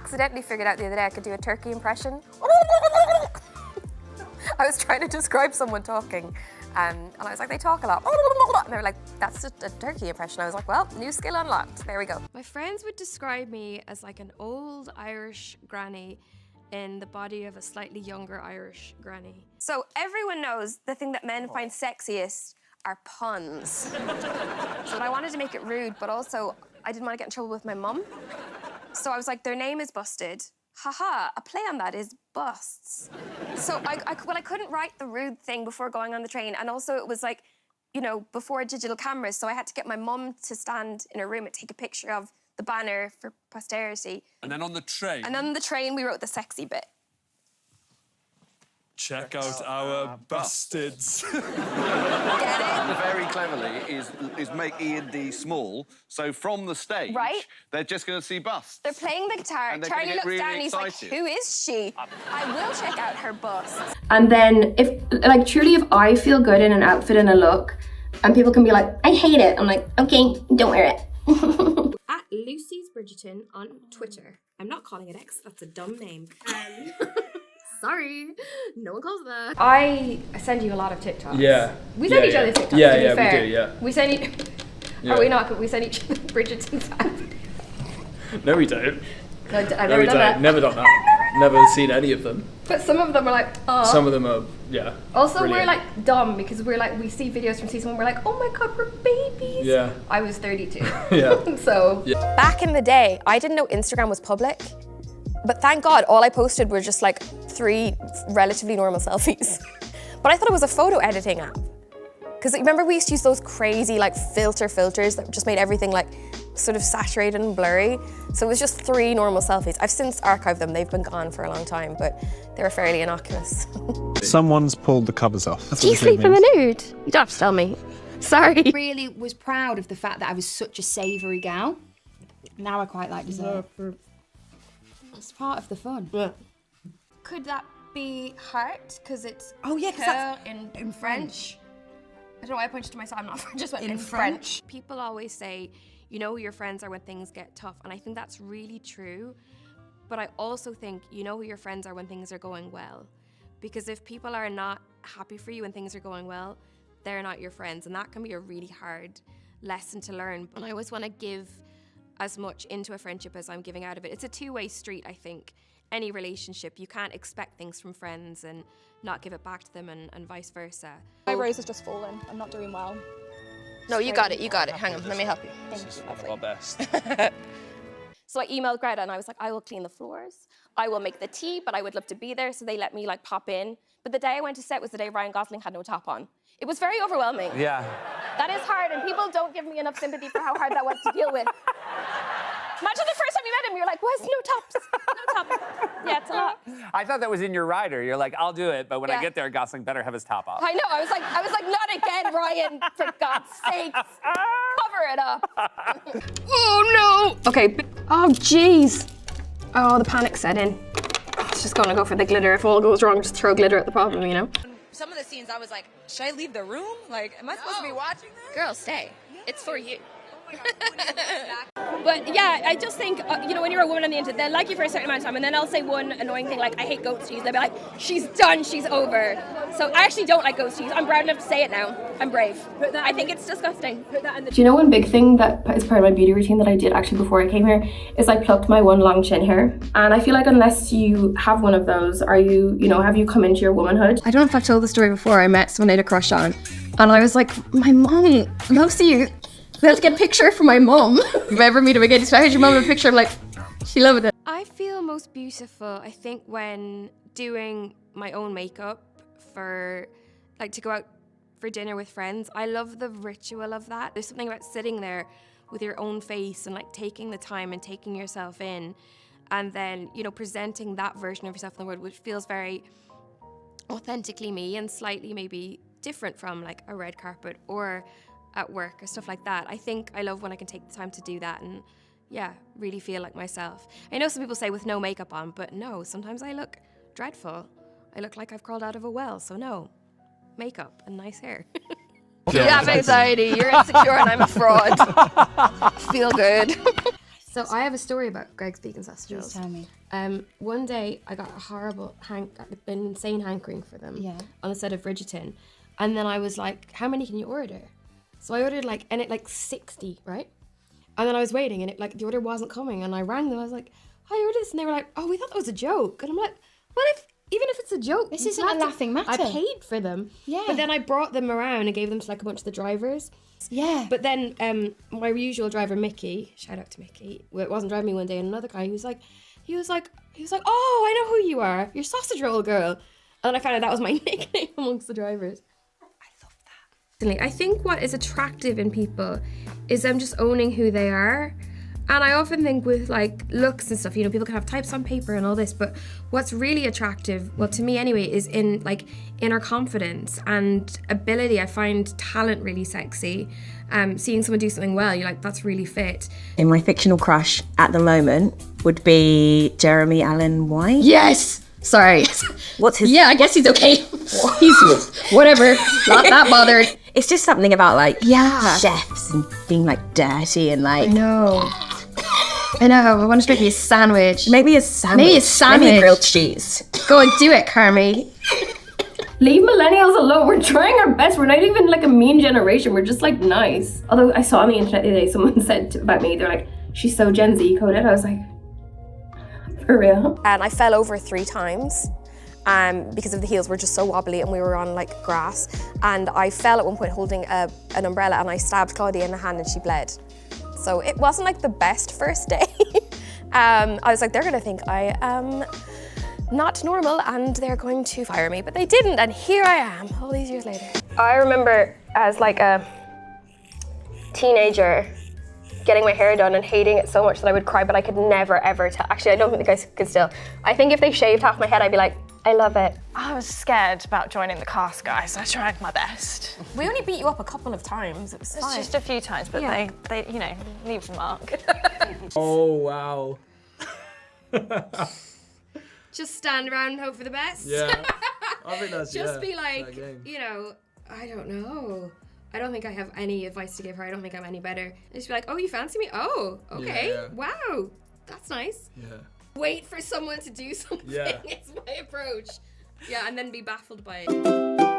accidentally figured out the other day I could do a turkey impression. I was trying to describe someone talking, and I was like, they talk a lot. And they were like, that's just a turkey impression. I was like, well, new skill unlocked. There we go. My friends would describe me as like an old Irish granny in the body of a slightly younger Irish granny. So everyone knows the thing that men find sexiest are puns. So I wanted to make it rude, but also I didn't want to get in trouble with my mum. So I was like, their name is Busted. Haha, a play on that is busts. So I couldn't write the rude thing before going on the train. And also it was like, you know, before digital cameras. So I had to get my mum to stand in her room and take a picture of the banner for posterity. And then on the train? And on the train, we wrote the sexy bit. Check out our Busted. Get it? Very cleverly is make E and D small, so from the stage, right? They're just going to see busts. They're playing the guitar. And Charlie looks really down and he's excited. like, who is she? I will check out her bust. And then if, like, truly if I feel good in an outfit and a look, and people can be like, I hate it, I'm like, okay, don't wear it. At Lucy's Bridgerton on Twitter. I'm not calling it X, that's a dumb name. Sorry, no one calls that. I send you a lot of TikToks. Yeah. We send each other TikToks, yeah, to be fair. We do, yeah. We send each... Yeah. Are we not? We send each other Bridgerton's app. No, we don't. No, I've No, never we done don't. that. Never done that. Never seen any of them. But some of them are like, oh. Some of them are, yeah. Also, brilliant. we're like dumb because we're like, we see videos from season 1, we're like, oh my God, we're babies. Yeah. I was 32. Yeah. So. Yeah. Back in the day, I didn't know Instagram was public. But thank God, all I posted were just like 3 relatively normal selfies. But I thought it was a photo editing app. Because remember we used to use those crazy like filters that just made everything like sort of saturated and blurry. So it was just 3 normal selfies. I've since archived them. They've been gone for a long time, but they were fairly innocuous. Someone's pulled the covers off. Do you sleep in the nude? You don't have to tell me. Sorry. I really was proud of the fact that I was such a savoury gal. Now I quite like dessert. It's part of the fun. Yeah. Could that be heart? Because it's in French. I don't know why I pointed to myself. I'm not French. Just went in French. People always say, you know who your friends are when things get tough, and I think that's really true. But I also think you know who your friends are when things are going well, because if people are not happy for you when things are going well, they're not your friends, and that can be a really hard lesson to learn. And I always want to give as much into a friendship as I'm giving out of it. It's a 2-way street, I think. Any relationship, you can't expect things from friends and not give it back to them and vice versa. My rose has just fallen. I'm not doing well. No, you got it, you got it. Hang on, let me help you. Thank you. Our best. So I emailed Greta and I was like, I will clean the floors. I will make the tea, but I would love to be there. So they let me like pop in. But the day I went to set was the day Ryan Gosling had no top on. It was very overwhelming. Yeah. That is hard, and people don't give me enough sympathy for how hard that was to deal with. Imagine the first time you met him, you're like, where's no tops? No top. Yeah, it's a lot. I thought that was in your rider. You're like, I'll do it, but when I get there, Gosling better have his top off. I know, I was like, not again, Ryan, for God's sakes. Cover it up. Oh no! Okay, oh jeez. Oh, the panic set in. It's just gonna go for the glitter. If all goes wrong, just throw glitter at the problem, you know? Some of the scenes I was like, should I leave the room? Like, am I supposed to be watching this? Girl, stay. It's for you. Oh my God, But yeah, I just think, you know, when you're a woman on the internet, they'll like you for a certain amount of time, and then I'll say one annoying thing like, I hate goat cheese. They'll be like, she's done, she's over. So I actually don't like goat cheese. I'm proud enough to say it now. I'm brave. I think it's disgusting. Do you know one big thing that is part of my beauty routine that I did actually before I came here is I plucked my one long chin hair. And I feel like unless you have one of those, have you come into your womanhood? I don't know if I've told the story before. I met someone I had a crush on, and I was like, my mom loves you. Let's get a picture for my mom. If you ever meet him again, especially your mom in a picture, I'm like, she loved it. I feel most beautiful, I think, when doing my own makeup for, like, to go out for dinner with friends. I love the ritual of that. There's something about sitting there with your own face and, like, taking the time and taking yourself in, and then, you know, presenting that version of yourself in the world, which feels very authentically me and slightly maybe different from, like, a red carpet or at work or stuff like that. I think I love when I can take the time to do that and, yeah, really feel like myself. I know some people say with no makeup on, but no, sometimes I look dreadful. I look like I've crawled out of a well, so no. Makeup and nice hair. You have anxiety, you're insecure, and I'm a fraud. Feel good. So I have a story about Greg's vegan sausages. Please tell me. One day I got a horrible, insane hankering for them. Yeah. On the set of Bridgerton, and then I was like, "How many can you order?" So I ordered 60, right? And then I was waiting, and the order wasn't coming, and I rang them. I was like, "Hi, I ordered this," and they were like, "Oh, we thought that was a joke." And I'm like, "Well, even if it's a joke, This isn't a laughing matter. I paid for them." Yeah. But then I brought them around and gave them to a bunch of the drivers. Yeah. But then my usual driver, Mickey, shout out to Mickey, wasn't driving me one day, and another guy, he was like, "Oh, I know who you are. You're sausage roll girl." And I found out that was my nickname amongst the drivers. I think what is attractive in people is them just owning who they are. And I often think with looks and stuff, people can have types on paper and all this, but what's really attractive, well, to me anyway, is in inner confidence and ability. I find talent really sexy. Seeing someone do something well, you're like, that's really fit. And my fictional crush at the moment would be Jeremy Allen White. Yes! Sorry. What's his... Yeah, I guess he's okay. He's whatever, not that bothered. It's just something about Yeah. chefs and being dirty and I know. I want to make me a sandwich. Maybe a sandwich. Maybe a grilled cheese. Go and do it, Carmi. Leave millennials alone. We're trying our best. We're not even a mean generation. We're just nice. Although I saw on the internet the other day, someone said about me, they're like, "She's so Gen Z coded." I was like, for real? And I fell over 3 times because of the heels were just so wobbly, and we were on grass. And I fell at one point holding an umbrella, and I stabbed Claudia in the hand and she bled. So it wasn't the best first day. I was like, they're gonna think I am not normal and they're going to fire me, but they didn't, and here I am all these years later. I remember as a teenager getting my hair done and hating it so much that I would cry, but I could never ever tell. Actually, I don't think the guys could still. I think if they shaved half my head, I'd be like, I love it. I was scared about joining the cast, guys. I tried my best. We only beat you up a couple of times. It was It's just a few times, but they leave a mark. Oh, wow. Just stand around and hope for the best. Yeah. I think that's Just be that game. I don't know. I don't think I have any advice to give her. I don't think I'm any better. And just be like, "Oh, you fancy me? Oh, okay. Yeah. Wow, that's nice." Yeah. Wait for someone to do something. Yeah. It's my approach. Yeah, and then be baffled by it.